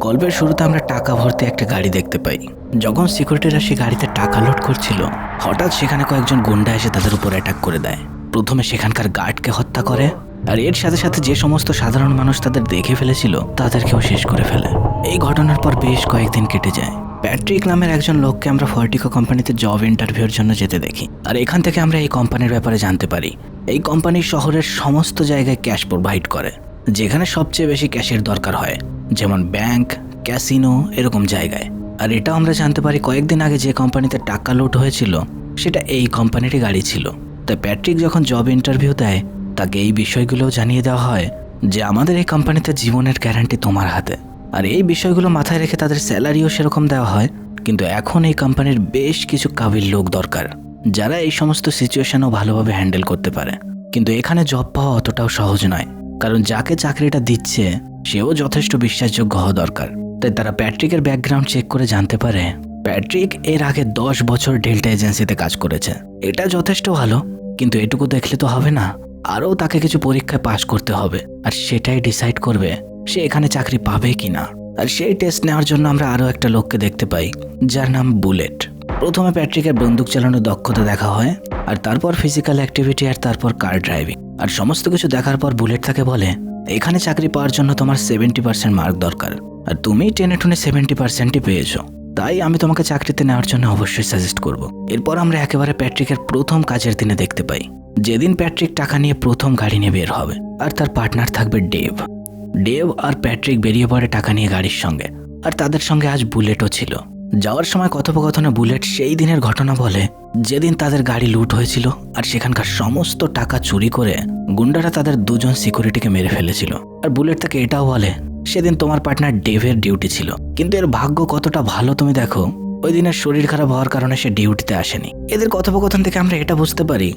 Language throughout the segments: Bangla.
গল্পের শুরুতে আমরা টাকা ভর্তি একটা গাড়ি দেখতে পাই। যখন সিকিউরিটিরা সেই গাড়িতে টাকা লোড করছিল, হঠাৎ সেখানে কয়েকজন গুন্ডা এসে তাদের উপর অ্যাটাক করে দেয়। প্রথমে সেখানকার গার্ডকে হত্যা করে, আর এর সাথে সাথে যে সমস্ত সাধারণ মানুষ তাদের দেখে ফেলেছিল তাদেরকেও শেষ করে ফেলে। এই ঘটনার পর বেশ কয়েকদিন কেটে যায়। প্যাট্রিক নামের একজন লোককে আমরা ফর্টিকো কোম্পানিতে জব ইন্টারভিউর জন্য যেতে দেখি, আর এখান থেকে আমরা এই কোম্পানির ব্যাপারে জানতে পারি। এই কোম্পানি শহরের সমস্ত জায়গায় ক্যাশ প্রোভাইড করে, যেখানে সবচেয়ে বেশি ক্যাশের দরকার হয়, যেমন ব্যাংক, ক্যাসিনো, এরকম জায়গায়। আর এটাও আমরা জানতে পারি কয়েকদিন আগে যে কোম্পানিতে টাকা লুট হয়েছিল সেটা এই কোম্পানিরই গাড়ি ছিল। তাই প্যাট্রিক যখন জব ইন্টারভিউ দেয়, তাকে এই বিষয়গুলোও জানিয়ে দেওয়া হয় যে আমাদের এই কোম্পানিতে জীবনের গ্যারান্টি তোমার হাতে। আর এই বিষয়গুলো মাথায় রেখে তাদের স্যালারিও সেরকম দেওয়া হয়। কিন্তু এখন এই কোম্পানির বেশ কিছু কাবিল লোক দরকার, যারা এই সমস্ত সিচুয়েশনও ভালোভাবে হ্যান্ডেল করতে পারে। কিন্তু এখানে জব পাওয়া অতটাও সহজ নয়, কারণ যাকে চাকরিটা দিচ্ছে সেও যথেষ্ট বিশ্বাসযোগ্য হওয়া দরকার। তাই তারা প্যাট্রিকের ব্যাকগ্রাউন্ড চেক করে জানতে পারে প্যাট্রিক এর আগে 10 বছর ডেল্টা এজেন্সিতে কাজ করেছে। এটা যথেষ্ট ভালো, কিন্তু এটুকু দেখলে তো হবে না, আরও তাকে কিছু পরীক্ষায় পাশ করতে হবে, আর সেটাই ডিসাইড করবে সে এখানে চাকরি পাবে কিনা। আর সেই টেস্ট নেওয়ার জন্য আমরা আরও একটা লোককে দেখতে পাই, যার নাম বুলেট। প্রথমে প্যাট্রিকের বন্দুক চালানোর দক্ষতা দেখা হয়, আর তারপর ফিজিক্যাল অ্যাক্টিভিটি, আর তারপর কার ড্রাইভিং। আর সমস্ত কিছু দেখার পর বুলেট তাকে বলে এখানে চাকরি পাওয়ার জন্য তোমার 70% মার্ক দরকার, আর তুমি টেনে টুনে 70%ই পেয়েছো। তাই আমি তোমাকে চাকরিতে নেওয়ার জন্য অবশ্যই সাজেস্ট করব। এরপর আমরা একেবারে প্যাট্রিকের প্রথম কাজের দিনে দেখতে পাই, যেদিন প্যাট্রিক টাকা নিয়ে প্রথম গাড়ি নিয়ে বের হবে, আর তার পার্টনার থাকবে ডেভ। ডেভ আর প্যাট্রিক বেরিয়ে পড়ে টাকা নিয়ে গাড়ির সঙ্গে, আর তাদের সঙ্গে আজ বুলেটও ছিল। যাওয়ার সময় কথোপকথনে বুলেট সেই দিনের ঘটনা বলে যেদিন তাদের গাড়ি লুট হয়েছিল, আর সেখানকার সমস্ত টাকা চুরি করে গুন্ডারা তাদের দুজন সিকিউরিটিকে মেরে ফেলেছিল। আর বুলেট তাকে এটাও বলে সেদিন তোমার পার্টনার ডেভের ডিউটি ছিল, কিন্তু এর ভাগ্য কতটা ভালো তুমি দেখো, ওই দিনের শরীর খারাপ হওয়ার কারণে সে ডিউটিতে আসেনি। এদের কথোপকথন থেকে আমরা এটা বুঝতে পারি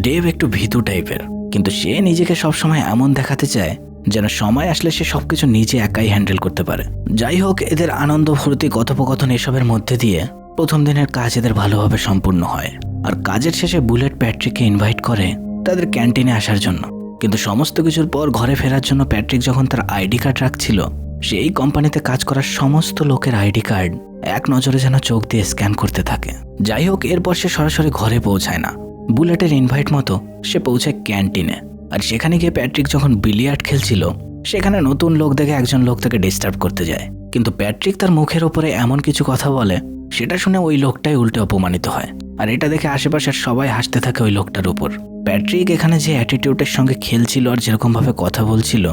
ডেভ একটু ভীতু টাইপের, কিন্তু সে নিজেকে সবসময় এমন দেখাতে চায় যেন সময় আসলে সে সবকিছু নিজে একাই হ্যান্ডেল করতে পারে। যাই হোক, এদের আনন্দ, ফুর্তি, কথোপকথন এসবের মধ্যে দিয়ে প্রথম দিনের কাজ এদের ভালোভাবে সম্পূর্ণ হয়। আর কাজের শেষে বুলেট প্যাট্রিককে ইনভাইট করে তাদের ক্যান্টিনে আসার জন্য। কিন্তু সমস্ত কিছুর পর ঘরে ফেরার জন্য প্যাট্রিক যখন তার আইডি কার্ড রাখছিল, সেই কোম্পানিতে কাজ করার সমস্ত লোকের আইডি কার্ড এক নজরে যেন চোখ দিয়ে স্ক্যান করতে থাকে। যাই হোক, এরপর সে সরাসরি ঘরে পৌঁছায় না, বুলেটের ইনভাইট মতো সে পৌঁছায় ক্যান্টিনে। আর সেখানে গিয়ে প্যাট্রিক যখন বিলিয়ার্ড খেলছিল, সেখানে নতুন লোক দেখে একজন লোক তাকে ডিস্টার্ব করতে যায়। কিন্তু প্যাট্রিক তার মুখের ওপরে এমন কিছু কথা বলে, সেটা শুনে ওই লোকটাই উল্টে অপমানিত হয়। আর এটা দেখে আশেপাশের সবাই হাসতে থাকে ওই লোকটার উপর। প্যাট্রিক এখানে যে অ্যাটিটিউডের সঙ্গে খেলছিল আর যেরকম ভাবে কথা বলছিল,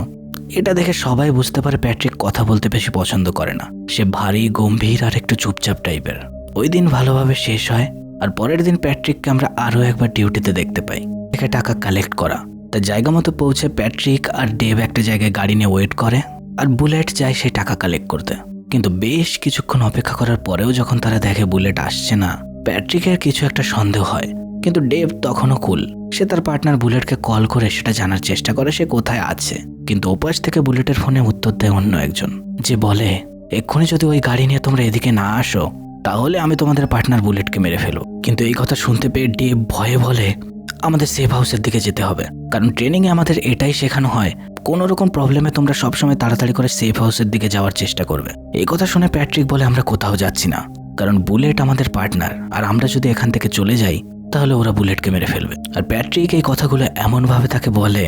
এটা দেখে সবাই বুঝতে পারে প্যাট্রিক কথা বলতে বেশি পছন্দ করে না। সে ভারী, গম্ভীর আর একটু চুপচাপ টাইপের। ওই দিন ভালোভাবে শেষ হয়, আর পরের দিন প্যাট্রিককে আমরা আরও একবার ডিউটিতে দেখতে পাই, একে টাকা কালেক্ট করা। তাই জায়গা মতো পৌঁছে প্যাট্রিক আর ডেভ একটা জায়গায় গাড়ি নিয়ে ওয়েট করে, আর বুলেট যায় সেই টাকা কালেক্ট করতে। কিন্তু বেশ কিছুক্ষণ অপেক্ষা করার পরেও যখন তারা দেখে বুলেট আসছে না, প্যাট্রিকের কিছু একটা সন্দেহ হয়। কিন্তু ডেভ তখনও কুল, সে তার পার্টনার বুলেটকে কল করে সেটা জানার চেষ্টা করে সে কোথায় আছে। কিন্তু ওপাশ থেকে বুলেটের ফোনে উত্তর দেয় অন্য একজন, যে বলে এক্ষুনি যদি ওই গাড়ি নিয়ে তোমরা এদিকে না আসো, তাহলে আমি তোমাদের পার্টনার বুলেটকে মেরে ফেলবো। কিন্তু এই কথা শুনতে পেয়ে ডেভ ভয়ে বলে আমাদের সেফ হাউসের দিকে যেতে হবে, কারণ ট্রেনিংয়ে আমাদের এটাই শেখানো হয়, কোনো রকম প্রবলেমে তোমরা সবসময় তাড়াতাড়ি করে সেফ হাউসের দিকে যাওয়ার চেষ্টা করবে। এই কথা শুনে প্যাট্রিক বলে আমরা কোথাও যাচ্ছি না, কারণ বুলেট আমাদের পার্টনার, আর আমরা যদি এখান থেকে চলে যাই তাহলে ওরা বুলেটকে মেরে ফেলবে। আর প্যাট্রিক এই কথাগুলো এমনভাবে তাকে বলে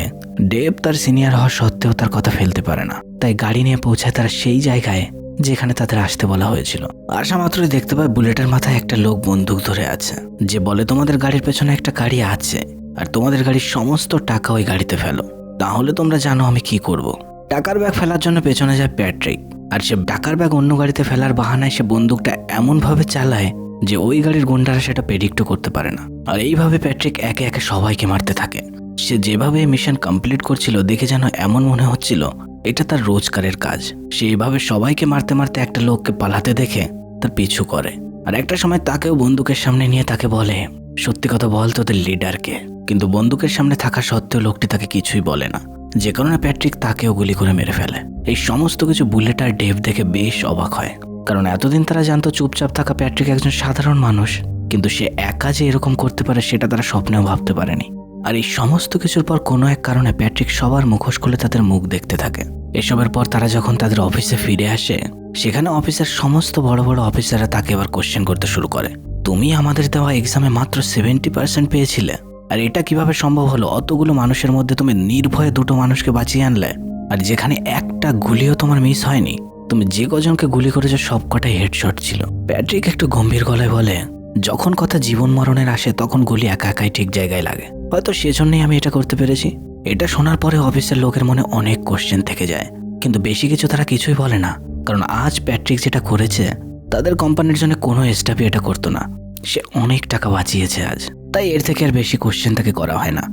ডেভ তার সিনিয়র হওয়া সত্ত্বেও তার কথা ফেলতে পারে না। তাই গাড়ি নিয়ে পৌঁছায় তারা সেই জায়গায় যেখানে তাদের আসতে বলা হয়েছিল। আসা মাত্রই দেখতে পায় বুলেটের মাথায় একটা লোক বন্দুক ধরে আছে, যে বলে তোমাদের গাড়ির পেছনে একটা গাড়ি আছে, আর তোমাদের গাড়ির সমস্ত টাকা ওই গাড়িতে ফেলো, তাহলে তোমরা জানো আমি কি করব। টাকার ব্যাগ ফেলার জন্য পেছনে যায় প্যাট্রিক, আর সে টাকার ব্যাগ অন্য গাড়িতে ফেলার বাহানায় সে বন্দুকটা এমনভাবে চালায় যে ওই গাড়ির গুন্ডারা সেটা প্রেডিক্টও করতে পারে না। আর এইভাবে প্যাট্রিক একে একে সবাইকে মারতে থাকে। সে যেভাবে মিশন কমপ্লিট করছিল দেখে যেন এমন মনে হচ্ছিল এটা তার রোজগারের কাজ। সে এইভাবে সবাইকে মারতে মারতে একটা লোককে পালাতে দেখে তার পিছু করে, আর একটা সময় তাকেও বন্দুকের সামনে নিয়ে তাকে বলে সত্যি কথা বল তোদের লিডারকে। কিন্তু বন্দুকের সামনে থাকা সত্ত্বেও লোকটি তাকে কিছুই বলে না, যে কারণে প্যাট্রিক তাকেও গুলি করে মেরে ফেলে। এই সমস্ত কিছু বুলেট আর ডেভ দেখে বেশ অবাক হয়, কারণ এতদিন তারা জানতো চুপচাপ থাকা প্যাট্রিক একজন সাধারণ মানুষ, কিন্তু সে একা যে এরকম করতে পারে সেটা তারা স্বপ্নেও ভাবতে পারেনি। আর এই সমস্ত কিছুর পর কোনো এক কারণে প্যাট্রিক সবার মুখোশ খুলে তাদের মুখ দেখতে থাকে। এসবের পর তারা যখন তাদের অফিসে ফিরে আসে, সেখানে অফিসের সমস্ত বড় বড় অফিসাররা তাকে এবার কোশ্চেন করতে শুরু করে। তুমি আমাদের দেওয়া এক্সামে মাত্র 70% পেয়েছিলে, আর এটা কিভাবে সম্ভব হলো? অতগুলো মানুষের মধ্যে তুমি নির্ভয়ে 2টো মানুষকে বাঁচিয়ে আনলে, আর যেখানে একটা গুলিও তোমার মিস হয়নি। তুমি যে কজনকে গুলি করেছো সবকটাই হেডশট ছিল। প্যাট্রিক একটু গম্ভীর গলায় বলে, যখন কথা জীবন মরণের আসে তখন গুলি একা একাই ঠিক জায়গায় লাগে, হয়তো সেজন্যই আমি এটা করতে পেরেছি। এটা শোনার পরে অফিসের লোকের মনে অনেক কোশ্চেন থেকে যায়, কিন্তু বেশি কিছু তারা কিছুই বলে না, কারণ আজ প্যাট্রিক যেটা করেছে তাদের কোম্পানির জন্য কোনো স্টাফই এটা করতো না। সে অনেক টাকা বাঁচিয়েছে আজ, তাই এর থেকে আর বেশি কোশ্চেন তাকে করা হয় না।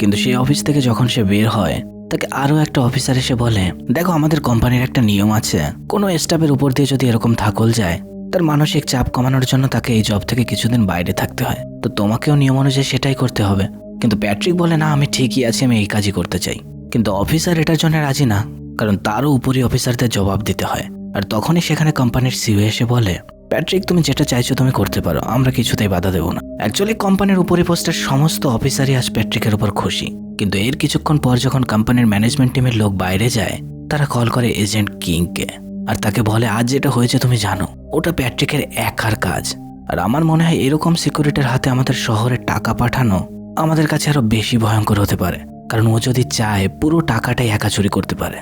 কিন্তু সেই অফিস থেকে যখন সে বের হয়, তাকে আরও একটা অফিসার এসে বলে, দেখো আমাদের কোম্পানির একটা নিয়ম আছে, কোনো স্টাফের উপর দিয়ে যদি এরকম থাকল যায়, তার মানসিক চাপ কমানোর জন্য তাকে এই জব থেকে কিছুদিন বাইরে থাকতে হয়, তো তোমাকেও নিয়ম অনুযায়ী সেটাই করতে হবে। কিন্তু প্যাট্রিক বলে, না আমি ঠিকই আছি, আমি এই কাজই করতে চাই। কিন্তু অফিসার এটার জন্য রাজি না, কারণ তারও উপরই অফিসারদের জবাব দিতে হয়। আর তখনই সেখানে কোম্পানির সিইও এসে বলে, প্যাট্রিক তুমি যেটা চাইছো তুমি করতে পারো, আমরা কিছুতেই বাধা দেবো না। অ্যাকচুয়ালি কোম্পানির উপরি পোস্টের সমস্ত অফিসারই আজ প্যাট্রিকের উপর খুশি, কিন্তু এর কিছুক্ষণ পর যখন কোম্পানির ম্যানেজমেন্ট টিমের লোক বাইরে যায়, তারা কল করে এজেন্ট কিংকে, আর তাকে বলে আজ যেটা হয়েছে তুমি জানো, ওটা প্যাট্রিকের একার কাজ। আর আমার মনে হয় এরকম সিকিউরিটির হাতে আমাদের শহরে টাকা পাঠানো আমাদের কাছে আরো বেশি ভয়ঙ্কর হতে পারে, কারণ ও যদি চায় পুরো টাকাটাই একা চুরি করতে পারে।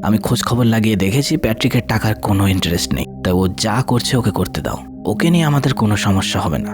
আমি খোঁজ খবর লাগিয়ে দেখেছি প্যাট্রিকের টাকার কোনো ইন্টারেস্ট নেই, তাই ও যা করছে ওকে করতে দাও, ওকে নিয়ে আমাদের কোনো সমস্যা হবে না।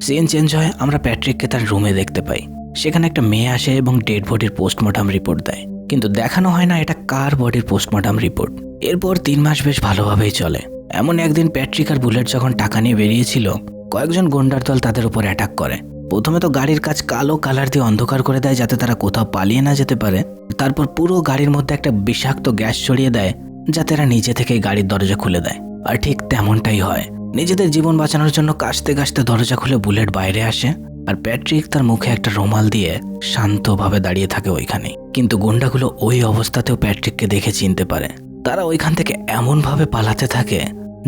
সিন চেঞ্জ হয়, আমরা প্যাট্রিককে তার রুমে দেখতে পাই। সেখানে একটা মেয়ে আসে এবং ডেড বডির পোস্টমর্টম রিপোর্ট দেয়, কিন্তু দেখানো হয় না এটা কার বডির পোস্টমর্টম রিপোর্ট। এরপর 3 মাস বেশ ভালোভাবেই চলে। এমন একদিন প্যাট্রিক আর বুলেট যখন টাকা নিয়ে বেরিয়েছিল, কয়েকজন গুন্ডার দল তাদের উপর অ্যাটাক করে। প্রথমে তো গাড়ির কাজ কালো কালার দিয়ে অন্ধকার করে দেয় যাতে তারা কোথাও পালিয়ে না যেতে পারে। তারপর পুরো গাড়ির মধ্যে একটা বিষাক্ত গ্যাস ছড়িয়ে দেয় যাতে এরা নিজে থেকেই গাড়ির দরজা খুলে দেয়। আর ঠিক তেমনটাই হয়। নিজেদের জীবন বাঁচানোর জন্য কাশতে কাশতে দরজা খুলে বুলেট বাইরে আসে, আর প্যাট্রিক তার মুখে একটা রুমাল দিয়ে শান্তভাবে দাঁড়িয়ে থাকে ওইখানে। কিন্তু গুন্ডাগুলো ওই অবস্থাতেও প্যাট্রিককে দেখে চিনতে পারে। তারা ওইখান থেকে এমনভাবে পালাতে থাকে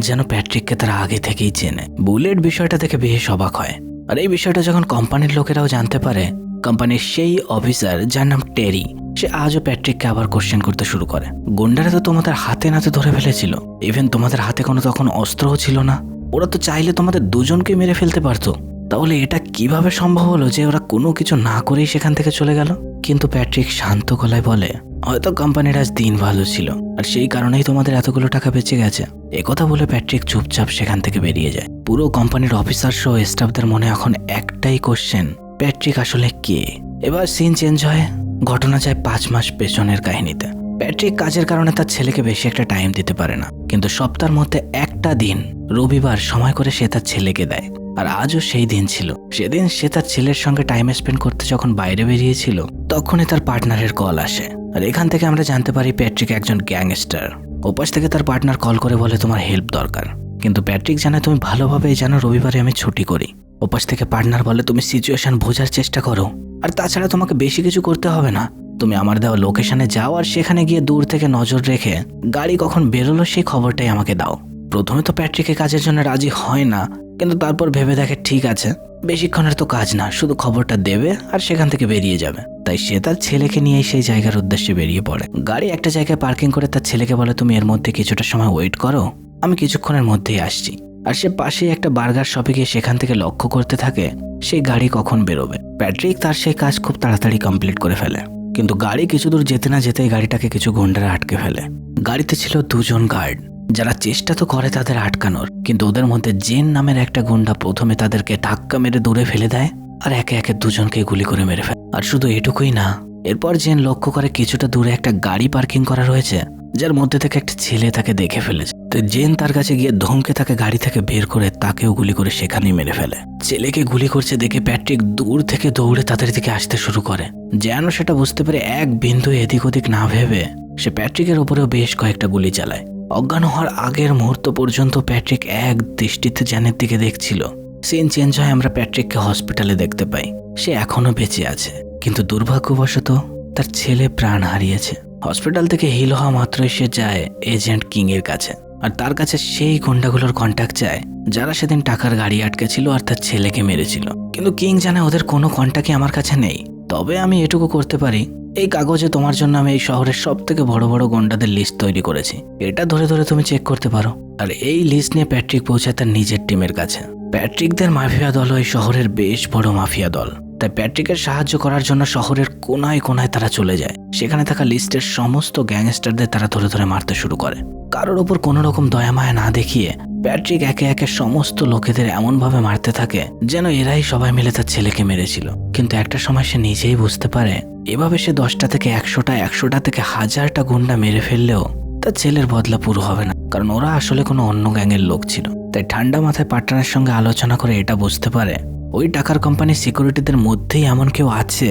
যেন প্যাট্রিককে তারা আগে থেকেই চেনে। বুলেট বিষয়টা দেখে বেশ অবাক হয়, আর এই বিষয়টা যখন কোম্পানির লোকেরাও জানতে পারে, কোম্পানির সেই অফিসার যার নাম টেরি, সে আজও প্যাট্রিককে আবার কোশ্চেন করতে শুরু করে। গুন্ডারা তো তোমাদের হাতে নাতে ধরে ফেলেছিল, ইভেন তোমাদের হাতে কোনো তখন অস্ত্রও ছিল না, ওরা তো চাইলে তোমাদের দুজনকে মেরে ফেলতে পারতো, তাহলে এটা কিভাবে সম্ভব হলো যে ওরা কোনো কিছু না করেই সেখান থেকে চলে গেল? কিন্তু প্যাট্রিক শান্ত গলায় বলে, হয়তো কোম্পানির আজ দিন ভালো ছিল, আর সেই কারণেই তোমাদের এতগুলো টাকা বেঁচে গেছে। একথা বলে প্যাট্রিক চুপচাপ সেখান থেকে বেরিয়ে যায়। পুরো কোম্পানির অফিসার সহ স্টাফদের মনে এখন একটাই কোশ্চেন, প্যাট্রিক আসলে কে? এবার সিন চেঞ্জ হয়, ঘটনা যায় 5 মাস পেছনের কাহিনীতে। প্যাট্রিক কাজের কারণে তার ছেলেকে বেশি একটা টাইম দিতে পারে না, কিন্তু সপ্তাহের মধ্যে একটা দিন রবিবার সময় করে সে তার ছেলেকে দেয়। আর আজও সেই দিন ছিল। সেদিন সে তার ছেলের সঙ্গে টাইম স্পেন্ড করতে যখন বাইরে বেরিয়েছিল, তখনই তার পার্টনারের কল আসে। আর এখান থেকে আমরা জানতে পারি প্যাট্রিক একজন গ্যাংস্টার। ওপাশ থেকে তার পার্টনার কল করে বলে তোমার হেল্প দরকার, কিন্তু প্যাট্রিক জানে তুমি ভালোভাবেই জানো রবিবারে আমি ছুটি করি। ওপাশ থেকে পার্টনার বলে তুমি সিচুয়েশন বোঝার চেষ্টা করো, আর তাছাড়া তোমাকে বেশি কিছু করতে হবে না, তুমি আমার দেওয়া লোকেশনে যাও আর সেখানে গিয়ে দূর থেকে নজর রেখে গাড়ি কখন বেরোলো সেই খবরটাই আমাকে দাও। প্রথমে তো প্যাট্রিকের কাজের জন্য রাজি হয় না, কিন্তু তারপর ভেবে দেখে ঠিক আছে, বেশিক্ষণের তো কাজ না, শুধু খবরটা দেবে আর সেখান থেকে বেরিয়ে যাবে। তাই সে তার ছেলেকে নিয়ে সেই জায়গার উদ্দেশ্যে বেরিয়ে পড়ে। গাড়ি একটা জায়গায় পার্কিং করে তার ছেলেকে বলে তুমি এর মধ্যে কিছুটা সময় ওয়েট করো, আমি কিছুক্ষণের মধ্যেই আসছি। আর সে পাশেই একটা বার্গার শপে গিয়ে সেখান থেকে লক্ষ্য করতে থাকে সেই গাড়ি কখন বেরোবে। প্যাট্রিক তার সেই কাজ খুব তাড়াতাড়ি কমপ্লিট করে ফেলে, কিন্তু গাড়ি কিছু দূর যেতে না যেতেই গাড়িটাকে কিছু গুন্ডারা আটকে ফেলে। গাড়িতে ছিল 2 জন গার্ড, যারা চেষ্টা তো করে তাদের আটকানোর, কিন্তু ওদের মধ্যে জেন নামের একটা গুন্ডা প্রথমে তাদেরকে ধাক্কা মেরে দূরে ফেলে দেয় আর একে একে 2 জনকে গুলি করে মেরে ফেলে। আর শুধু এটুকুই না, এরপর জেন লক্ষ্য করে কিছুটা দূরে একটা গাড়ি পার্কিং করা রয়েছে যার মধ্যে থেকে একটা ছেলে তাকে দেখে ফেলেছে। তো জেন তার কাছে গিয়ে ধমকে তাকে গাড়ি থেকে বের করে তাকেও গুলি করে সেখানেই মেরে ফেলে। ছেলেকে গুলি করছে দেখে প্যাট্রিক দূর থেকে দৌড়ে তাদের দিকে আসতে শুরু করে, যেন সেটা বুঝতে পেরে এক বিন্দু এদিক ওদিক না ভেবে সে প্যাট্রিকের উপরেও বেশ কয়েকটা গুলি চালায়। অজ্ঞান হওয়ার আগের মুহূর্ত পর্যন্ত প্যাট্রিক এক দৃষ্টিতে জেনের দিকে দেখছিল। সিন চেঞ্জ হয়, আমরা প্যাট্রিককে হসপিটালে দেখতে পাই। সে এখনো বেঁচে আছে, কিন্তু দুর্ভাগ্যবশত তার ছেলে প্রাণ হারিয়েছে। হসপিটাল থেকে হিল হওয়া মাত্রই সে যায় এজেন্ট কিং এর কাছে, আর তার কাছে সেই গুন্ডাগুলোর কন্ট্যাক্ট চায় যারা সেদিন টাকার গাড়ি আটকেছিল আর তার ছেলেকে মেরেছিল। কিন্তু কিং জানে ওদের কোনো কন্ট্যাক্টই আমার কাছে নেই, তবে আমি এটুকু করতে পারি, এই কাগজে তোমার জন্য আমি এই শহরের সব থেকে বড় বড় গন্ডাদের লিস্ট তৈরি করেছি, এটা ধরে ধরে তুমি চেক করতে পারো। আর এই লিস্ট নিয়ে প্যাট্রিক পৌঁছায় তার নিজের টিমের কাছে। প্যাট্রিকদের মাফিয়া দল এই শহরের বেশ বড় মাফিয়া দল, তাই প্যাট্রিকের সাহায্য করার জন্য শহরের কোনায় কোনায় তারা চলে যায়। সেখানে থাকা লিস্টের সমস্ত গ্যাংস্টারদের তারা ধরে ধরে মারতে শুরু করে। কারোর ওপর কোনো রকম দয়া মায়া না দেখিয়ে প্যাট্রিক একে একে সমস্ত লোকেদের এমনভাবে মারতে থাকে যেন এরাই সবাই মিলে তার ছেলেকে মেরেছিল। কিন্তু একটা সময় সে নিজেই বুঝতে পারে এভাবে সে 10টা থেকে 100টা, 100টা থেকে 1000টা গুন্ডা মেরে ফেললেও তার ছেলের বদলা পুরো হবে না, কারণ ওরা আসলে কোনো অন্য গ্যাংয়ের লোক ছিল। তাই ঠান্ডা মাথায় পার্টনারের সঙ্গে আলোচনা করে এটা বুঝতে পারে ওই টাকার কোম্পানির সিকিউরিটিদের মধ্যেই এমন কেউ আছে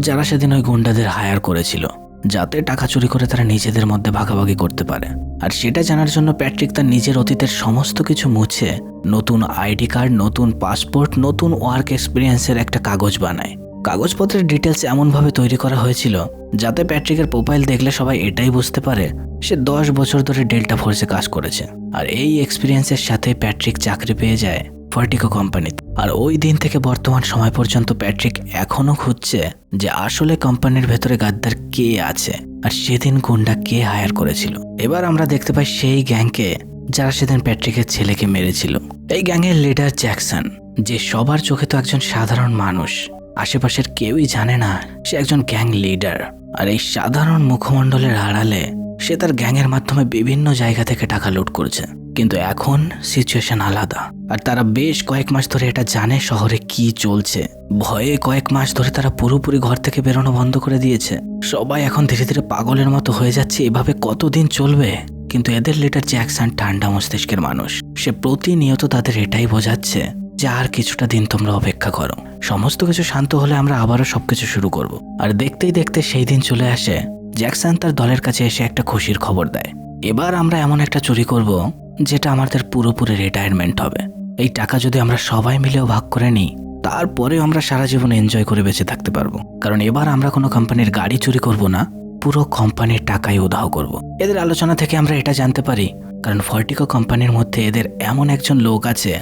যারা সেদিন ওই গুন্ডাদের হায়ার করেছিল, যাতে টাকা চুরি করে তারা নিজেদের মধ্যে ভাগাভাগি করতে পারে। আর সেটা জানার জন্য প্যাট্রিক তার নিজের অতীতের সমস্ত কিছু মুছে নতুন আইডি কার্ড, নতুন পাসপোর্ট, নতুন ওয়ার্ক এক্সপিরিয়েন্সের একটা কাগজ বানায়। কাগজপত্রের ডিটেলস এমনভাবে তৈরি করা হয়েছিল যাতে প্যাট্রিকের প্রোফাইল দেখলে সবাই এটাই বুঝতে পারে সে 10 বছর ধরে ডেল্টা ফোর্সে কাজ করেছে। আর এই এক্সপিরিয়েন্সের সাথে প্যাট্রিক চাকরি পেয়ে যায় ভার্টিগো কোম্পানিতে। আর ওই দিন থেকে বর্তমান সময় পর্যন্ত প্যাট্রিক এখনো খুঁজছে যে আসলে কোম্পানির ভেতরে গাদ্দার কে আছে আর সেদিন গুন্ডা কে হায়ার করেছিল। এবার আমরা দেখতে পাই সেই গ্যাংকে যারা সেদিন প্যাট্রিকের ছেলেকে মেরেছিল। এই গ্যাংয়ের লিডার জ্যাকসন, যে সবার চোখে তো একজন সাধারণ মানুষ, আশেপাশের কেউই জানে না সে একজন গ্যাং লিডার। আর এই সাধারণ মুখমণ্ডলের আড়ালে সে তার গ্যাংয়ের মাধ্যমে বিভিন্ন জায়গা থেকে টাকা লুট করছে। কিন্তু এখন সিচুয়েশন আলাদা, আর তারা বেশ কয়েক মাস ধরে এটা জানে শহরে কি চলছে। ভয়ে কয়েক মাস ধরে তারা পুরোপুরি ঘর থেকে বেরোনো বন্ধ করে দিয়েছে। সবাই এখন ধীরে ধীরে পাগলের মতো হয়ে যাচ্ছে। এভাবে কতদিন চলবে? কিন্তু এদের লিডার জ্যাকসন ঠান্ডা মস্তিষ্কের মানুষ। সে প্রতিনিয়ত তাদের এটাই বোঝাচ্ছে যে আর কিছুটা দিন তোমরা অপেক্ষা করো, সমস্ত কিছু শান্ত হলে আমরা আবারও সবকিছু শুরু করব। আর দেখতেই দেখতে সেই দিন চলে আসে। জ্যাকসন তার দলের কাছে এসে একটা খুশির খবর দেয়, এবার আমরা এমন একটা চুরি করব যেটা আমাদের পুরোপুরি রিটায়ারমেন্ট হবে। এই টাকা যদি আমরা সবাই মিলেও ভাগ করে নিই, তারপরেও আমরা সারা জীবন এনজয় করে বেঁচে থাকতে পারবো। কারণ এবার আমরা কোনো কোম্পানির গাড়ি চুরি করব না, পুরো কোম্পানির টাকাই উধাও করব। এদের আলোচনা থেকে আমরা এটা জানতে পারি, কারণ ভার্টিগো কোম্পানির মধ্যে এদের এমন একজন লোক আছে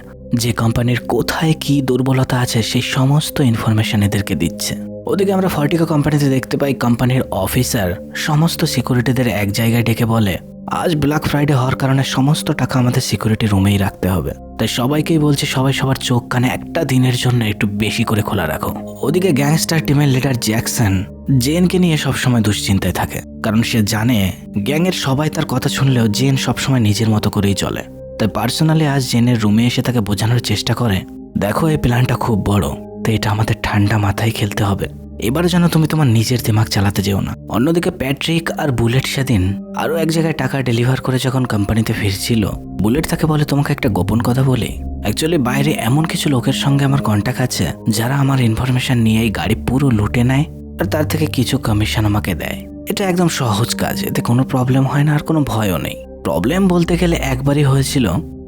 যে কোম্পানির কোথায় কি দুর্বলতা আছে সেই সমস্ত ইনফরমেশন এদেরকে দিচ্ছে। ওদিকে আমরা ভার্টিগো কোম্পানিতে দেখতে পাই কোম্পানির অফিসার সমস্ত সিকিউরিটিদের এক জায়গায় ডেকে বলে, আজ ব্ল্যাক ফ্রাইডে হওয়ার কারণে সমস্ত টাকা আমাদের সিকিউরিটি রুমেই রাখতে হবে। তাই সবাইকেই বলছে সবাই সবার চোখ কানে একটা দিনের জন্য একটু বেশি করে খোলা রাখো। ওদিকে গ্যাংস্টার টিমের লিডার জ্যাকসন জেনকে নিয়ে সবসময় দুশ্চিন্তায় থাকে, কারণ সে জানে গ্যাংয়ের সবাই তার কথা শুনলেও জেন সবসময় নিজের মতো করেই চলে। তাই পার্সোনালি আজ জেনের রুমে এসে তাকে বোঝানোর চেষ্টা করে, দেখো এই প্ল্যানটা খুব বড়, তো এটা আমাদের ঠান্ডা মাথায় খেলতে হবে। এবার যেন তুমি তোমার নিজের দিমাগ চালাতে যেও না। অন্যদিকে প্যাট্রিক আর বুলেট সেদিন আরো এক জায়গায় টাকা ডেলিভার করে যখন কোম্পানিতে ফিরছিল, বুলেট তাকে বলে, তোমাকে একটা গোপন কথা বলি, অ্যাকচুয়ালি বাইরে এমন কিছু লোকের সঙ্গে আমার কন্ট্যাক্ট আছে যারা আমার ইনফরমেশন নিয়ে এই গাড়ি পুরো লুটে নেয় আর তার থেকে কিছু কমিশন আমাকে দেয়। এটা একদম সহজ কাজ, এতে কোনো প্রবলেম হয় না আর কোনো ভয়ও নেই। প্রবলেম বলতে গেলে একবারই হয়েছিল,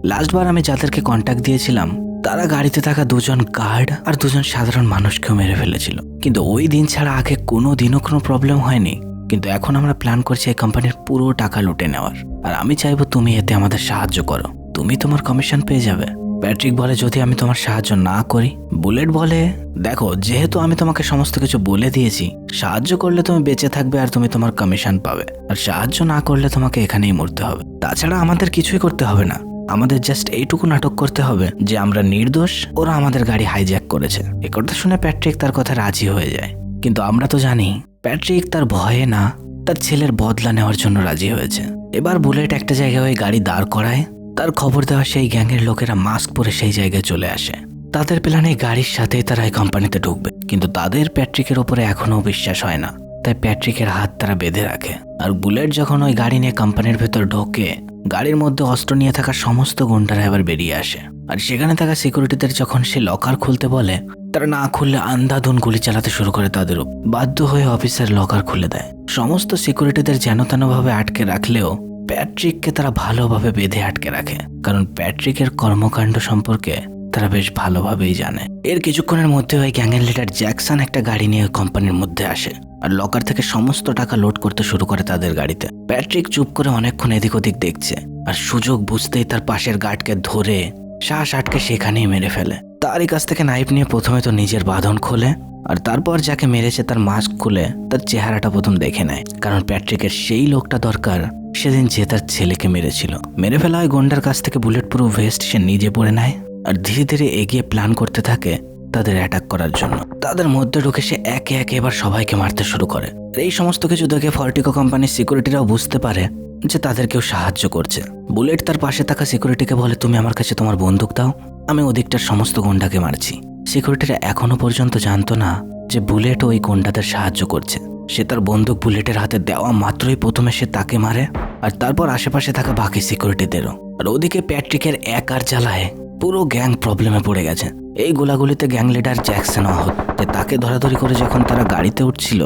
লাস্টবার আমি যাদেরকে কন্ট্যাক্ট দিয়েছিলাম তারা গাড়িতে থাকা 2জন গার্ড আর 2জন সাধারণ মানুষকেও মেরে ফেলেছিল। কিন্তু ওই দিন ছাড়া আগে কোনো দিনও কোনো প্রবলেম হয়নি। কিন্তু এখন আমরা প্ল্যান করছি এই কোম্পানির পুরো টাকা লুটে নেওয়ার, আর আমি চাইবো তুমি এতে আমাদের সাহায্য করো, তুমি তোমার কমিশন পেয়ে যাবে। প্যাট্রিক বলে, যদি আমি তোমার সাহায্য না করি? বুলেট বলে, দেখো যেহেতু আমি তোমাকে সমস্ত কিছু বলে দিয়েছি, সাহায্য করলে তুমি বেঁচে থাকবে আর তুমি তোমার কমিশন পাবে, আর সাহায্য না করলে তোমাকে এখানেই মরতে হবে। তাছাড়া আমাদের কিছুই করতে হবে না, আমাদের জাস্ট এইটুকু নাটক করতে হবে যে আমরা নির্দোষ, ওরা আমাদের গাড়ি হাইজ্যাক করেছে। এ কথা শুনে প্যাট্রিক তার কথা রাজি হয়ে যায়। কিন্তু আমরা তো জানি প্যাট্রিক তার ভয়ে না, তার ছেলের বদলা নেওয়ার জন্য রাজি হয়েছে। এবার বুলেট একটা জায়গায় ওই গাড়ি দাঁড় করায়, তার খবর দেওয়া সেই গ্যাংয়ের লোকেরা মাস্ক পরে সেই জায়গায় চলে আসে। তাদের প্ল্যানে গাড়ির সাথে তারা এই কোম্পানিতে ঢুকবে, কিন্তু তাদের প্যাট্রিকের ওপরে এখনো বিশ্বাস হয় না, তাই প্যাট্রিকের হাত তারা বেঁধে রাখে। আর বুলেট যখন ওই গাড়ি নিয়ে কোম্পানির ভেতর ঢোকে, গাড়ির মধ্যে অস্ত্র নিয়ে থাকা সমস্ত গুন্ডারা এবার বেরিয়ে আসে। আর সেখানে থাকা সিকিউরিটিদের যখন সে লকার খুলতে বলে, তারা না খুললে আন্ধাধুন গুলি চালাতে শুরু করে তাদের উপর। বাধ্য হয়ে অফিসার লকার খুলে দেয়। সমস্ত সিকিউরিটিদের যেন তেনভাবে আটকে রাখলেও প্যাট্রিককে তারা ভালোভাবে বেঁধে আটকে রাখে, কারণ প্যাট্রিকের কর্মকাণ্ড সম্পর্কে তারা বেশ ভালোভাবেই জানে। এর কিছুক্ষণের মধ্যে ওই গ্যাংয়ের লিডার জ্যাকসন একটা গাড়ি নিয়ে কোম্পানির মধ্যে আসে আর লকার থেকে সমস্ত টাকা লোড করতে শুরু করে তাদের গাড়িতে। প্যাট্রিক চুপ করে অনেকক্ষণ এদিক ওদিক দেখছে, আর সুযোগ বুঝতেই তার পাশের গার্ডকে ধরে শ্বাস আটকে সেখানেই মেরে ফেলে। তারই কাছ থেকে নাইফ নিয়ে প্রথমে তো নিজের বাঁধন খোলে, আর তারপর যাকে মেরেছে তার মাস্ক খুলে তার চেহারাটা প্রথম দেখে নেয়, কারণ প্যাট্রিকের সেই লোকটা দরকার সেদিন যে তার ছেলেকে মেরেছিল। মেরে ফেলা হয় গন্ডার কাছ থেকে বুলেট প্রুফ ভেস্ট সে নিজে পরে নেয়, আর ধীরে ধীরে এগিয়ে প্ল্যান করতে থাকে তাদের অ্যাটাক করার জন্য। তাদের মধ্যে ঢুকে সে একে একে এবার সবাইকে মারতে শুরু করে। এই সমস্ত কিছু দেখে ফর্টিকো কোম্পানির সিকিউরিটিরাও বুঝতে পারে যে তাদের কেউ সাহায্য করছে। বুলেট তার পাশে থাকা সিকিউরিটিকে বলে, তুমি আমার কাছে তোমার বন্দুক দাও, আমি ওদিকটার সমস্ত গুন্ডাকে মারছি। সিকিউরিটিরা এখনো পর্যন্ত জানতো না যে বুলেট ওই গুন্ডাদের সাহায্য করছে। সে তার বন্দুক বুলেটের হাতে দেওয়া মাত্রই প্রথমে সে তাকে মারে, আর তারপর আশেপাশে থাকা বাকি সিকিউরিটিদেরও। আর ওদিকে প্যাট্রিকের একার জ্বালায় পুরো গ্যাং প্রবলেমে পড়ে গেছে। এই গোলাগুলিতে গ্যাং লিডার জ্যাকসন আহত। তাকে ধরাধরি করে যখন তারা গাড়িতে উঠছিল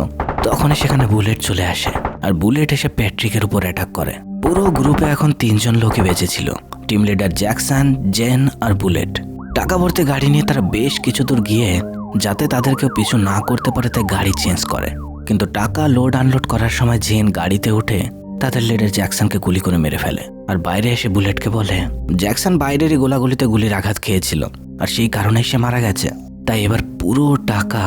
তখনই সেখানে বুলেট চলে আসে, আর বুলেট এসে প্যাট্রিকের উপর অ্যাটাক করে। পুরো গ্রুপে এখন 3 জন লোকই বেঁচে ছিল, টিম লিডার জ্যাকসন, জেন আর বুলেট। টাকা ভর্তি গাড়ি নিয়ে তারা বেশ কিছু দূর গিয়ে যাতে তাদেরকে পিছু না করতে পারে তাই গাড়ি চেঞ্জ করে। কিন্তু টাকা লোড আনলোড করার সময় জেন গাড়িতে উঠে তাদের লিডার জ্যাকসনকে গুলি করে মেরে ফেলে, আর বাইরে এসে বুলেটকে বলে জ্যাকসন বাইরেরই গোলাগুলিতে গুলির আঘাত খেয়েছিল আর সেই কারণেই সে মারা গেছে। তাই এবার পুরো টাকা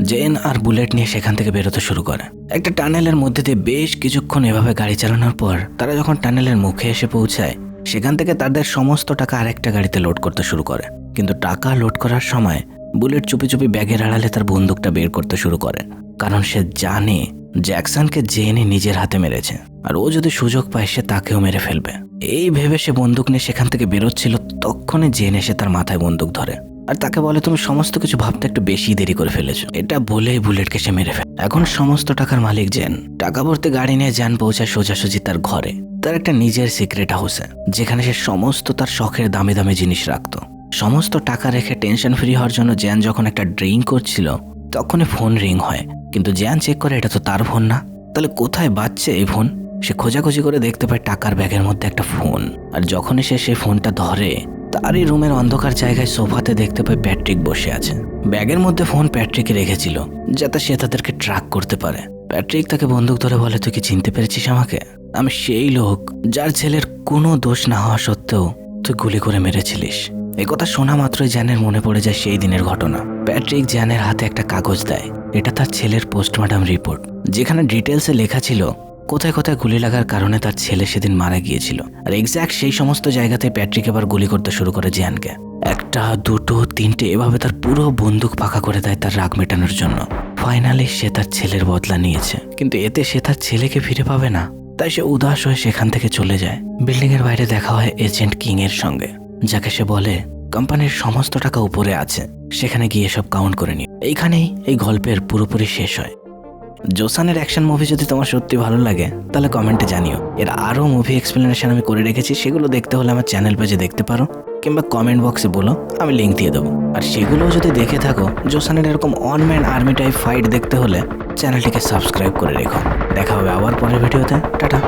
জেন আর বুলেট নিয়ে সেখান থেকে বেরোতে শুরু করে। একটা টানেলের মধ্যে দিয়ে বেশ কিছুক্ষণ এভাবে গাড়ি চালানোর পর তারা যখন টানেলের মুখে এসে পৌঁছায় সেখান থেকে তাদের সমস্ত টাকা আরেকটা গাড়িতে লোড করতে শুরু করে। কিন্তু টাকা লোড করার সময় বুলেট চুপি চুপি ব্যাগের আড়ালে তার বন্দুকটা বের করতে শুরু করে, কারণ সে জানে জ্যাকসনকে জেনই নিজের হাতে মেরেছে, আর ও যদি সুযোগ পায় সে তাকেও মেরে ফেলবে। এই ভেবে সে বন্দুক নিয়ে সেখান থেকে বেরোচ্ছিল, তখনই জেন এসে তার মাথায় বন্দুক ধরে আর তাকে বলে, তুমি সমস্ত কিছু ভাবতে একটু বেশি দেরি করে ফেলেছো। এটা বলেই বুলেটকে সে মেরে ফেলে। এখন সমস্ত টাকার মালিক জেন টাকা ভর্তি গাড়ি নিয়ে যান পৌঁছায় সোজাসুজি তার ঘরে, তার একটা নিজের সিক্রেট হাউসে, যেখানে সে সমস্ত তার শখের দামি দামি জিনিস রাখতো। সমস্ত টাকা রেখে টেনশন ফ্রি হওয়ার জন্য জ্যান যখন একটা ড্রিঙ্ক করছিল তখনই ফোন রিং হয়, কিন্তু জ্যান চেক করে এটা তো তার ফোন না, তাহলে কোথায় বাজছে এই ফোন। সে খোঁজাখুঁজি করে দেখতে পায় টাকার ব্যাগের মধ্যে একটা ফোন, আর যখনই সে সেই ফোনটা ধরে তারই রুমের অন্ধকার জায়গায় সোফাতে দেখতে পায় প্যাট্রিক বসে আছে। ব্যাগের মধ্যে ফোন প্যাট্রিকে রেখেছিল যাতে সে তাদেরকে ট্র্যাক করতে পারে। প্যাট্রিক তাকে বন্দুক ধরে বলে, তুই কি চিনতে পেরেছিস আমাকে? আমি সেই লোক যার ছেলের কোনো দোষ না হওয়া সত্ত্বেও তুই গুলি করে মেরেছিলিস। একথা শোনা মাত্রই জ্যানের মনে পড়ে যায় সেই দিনের ঘটনা। প্যাট্রিক জ্যানের হাতে একটা কাগজ দেয়, এটা তার ছেলের পোস্টমর্টম রিপোর্ট, যেখানে ডিটেলসে লেখা ছিল কোথায় কোথায় গুলি লাগার কারণে তার ছেলে সেদিন মারা গিয়েছিল। আর এক্স্যাক্ট সেই সমস্ত জায়গাতে প্যাট্রিক এবার গুলি করতে শুরু করে জ্যানকে। 1, 2, 3 এভাবে তার পুরো বন্দুক ফাঁকা করে দেয় তার রাগ মেটানোর জন্য। ফাইনালি সে তার ছেলের বদলা নিয়েছে, কিন্তু এতে সে তার ছেলেকে ফিরে পাবে না, তাই সে উদাস হয়ে সেখান থেকে চলে যায়। বিল্ডিং এর বাইরে দেখা হয় এজেন্ট কিং এর সঙ্গে, যাকে সে বলে কোম্পানির সমস্ত টাকা উপরে আছে, সেখানে গিয়ে সব কাউন্ট করে নিও। এইখানেই এই গল্পের পুরোপুরি শেষ হয়। জোসানের অ্যাকশন মুভি যদি তোমার সত্যি ভালো লাগে তাহলে কমেন্টে জানিও। এর আরও মুভি এক্সপ্লেনেশন আমি করে রেখেছি, সেগুলো দেখতে হলে আমার চ্যানেল পেজে দেখতে পারো, কিংবা কমেন্ট বক্সে বলো, আমি লিঙ্ক দিয়ে দেবো। আর সেগুলোও যদি দেখে থাকো, জোসানের এরকম one man army type fight দেখতে হলে চ্যানেলটিকে সাবস্ক্রাইব করে রেখো। দেখা হবে আবার পরের ভিডিওতে। টাটা।